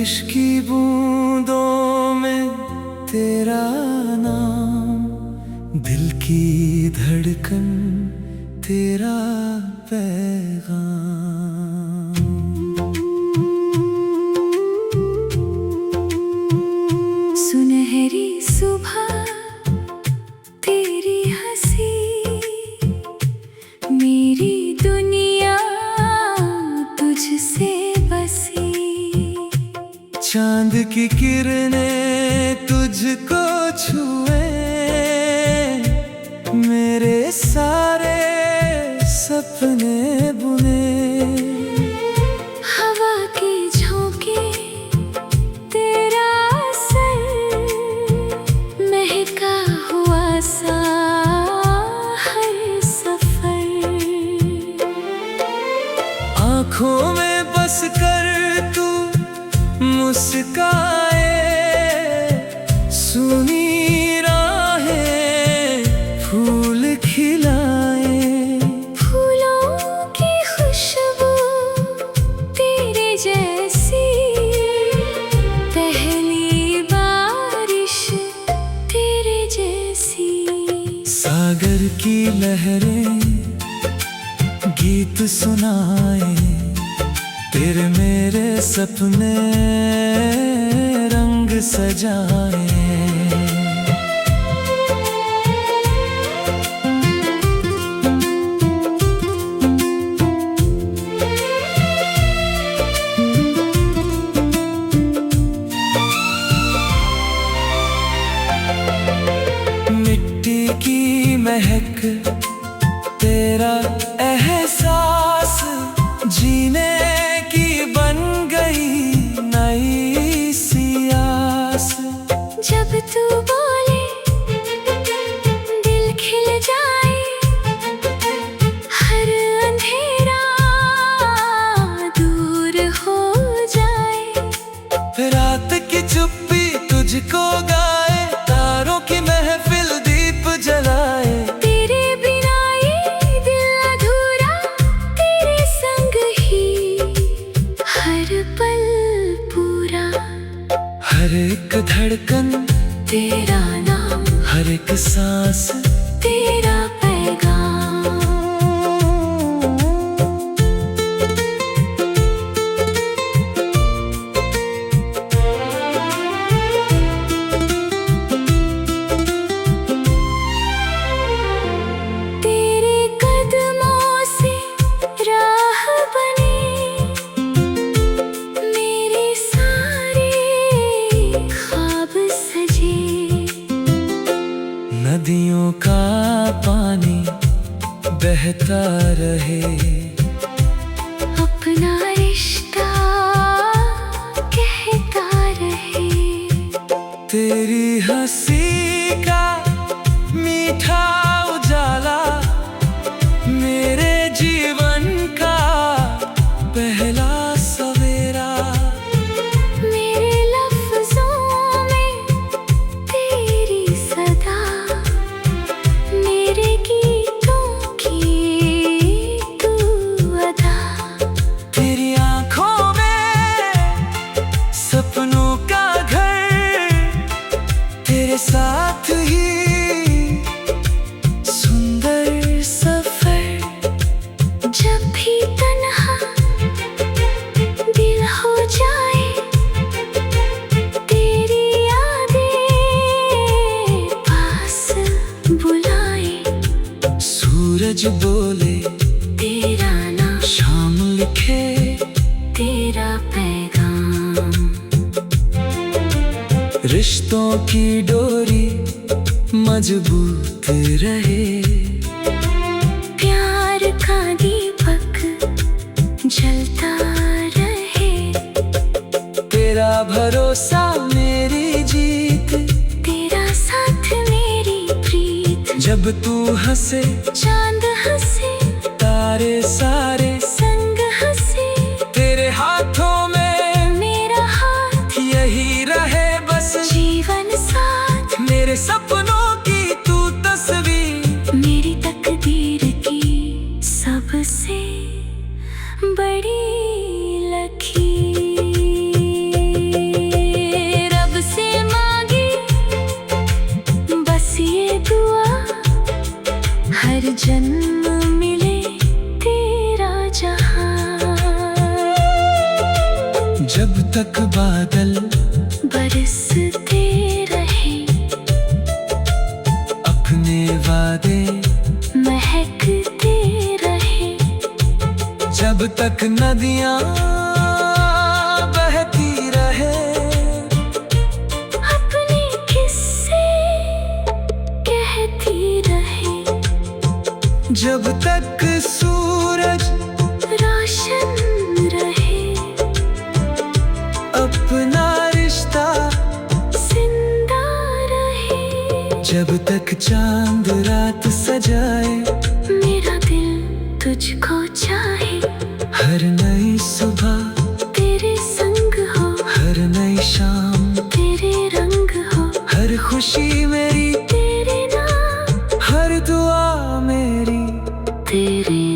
बारिश की बूंदों में तेरा नाम, दिल की धड़कन तेरा पैगाम। सुनहरी सुबह तेरी हंसी, मेरी दुनिया तुझसे बसी। चांद की किरणें तुझको छुए, मेरे सारे सपने बुने। हवा के झोंके तेरा असर, महका हुआ सा हर सफर। आँखों में बस कर तू मुस्काए, सुनी राहें फूल खिलाए। फूलों की खुशबू तेरे जैसी, पहली बारिश तेरे जैसी। सागर की लहरें गीत सुनाए, तेरे मेरे सपने रंग सजाए। मिट्टी की महक तेरा एहसास, जीने की बन गई नई सी आस। जब तू बोले दिल खिल जाए, हर अंधेरा दूर हो जाए। रात की चुप्पी तुझको गाए, तारों की महफिल दीप जलाए। तेरे बिना ये दिल अधूरा, तेरे संग ही हर पल पूरा। हर एक धड़कन तेरा नाम, हर एक सांस तेरा पैगाम। तेरे कदमों से राह बने, मेरे सारे ख्वाब सजे। नदियों का पानी बहता रहे, अपना रिश्ता कहता रहे। तेरी हंसी का मीठा उजाला, मेरे जीवन का पहला सवेरा। मेरे लफ्जों में तेरी सदा, मेरे गीतों की तू अदा। तेरी आँखों में सपनों का घर, तेरे साथ ही सुंदर सफर। जब भी तन्हा दिल हो जाए, तेरी यादें पास बुलाए। सूरज बोले तेरा नाम, शाम लिखे तेरा पैगाम। रिश्तों की डोरी मजबूत रहे, प्यार का दीपक जलता रहे। तेरा भरोसा मेरी जीत, तेरा साथ मेरी प्रीत। जब तू हंसे चांद हंसे, तारे सारे संग हंसे। तेरे हाथों में मेरा हाथ यही रहे बस, जीवन साथ। मेरे सपनों की तू तस्वीर, मेरी तकदीर की सबसे बड़ी लकीर। तक बादल बरसते रहे, अपने वादे महकते रहे। जब तक नदियाँ बहती रहे, अपने किस्से कहती रहे। जब तक सूरज रोशन रहे, अपना रिश्ता जिंदा रहे। जब तक चांद रात सजाए, मेरा दिल तुझको चाहे। हर नई सुबह तेरे संग हो, हर नई शाम तेरे रंग हो। हर खुशी मेरी तेरे नाम, हर दुआ मेरी तेरे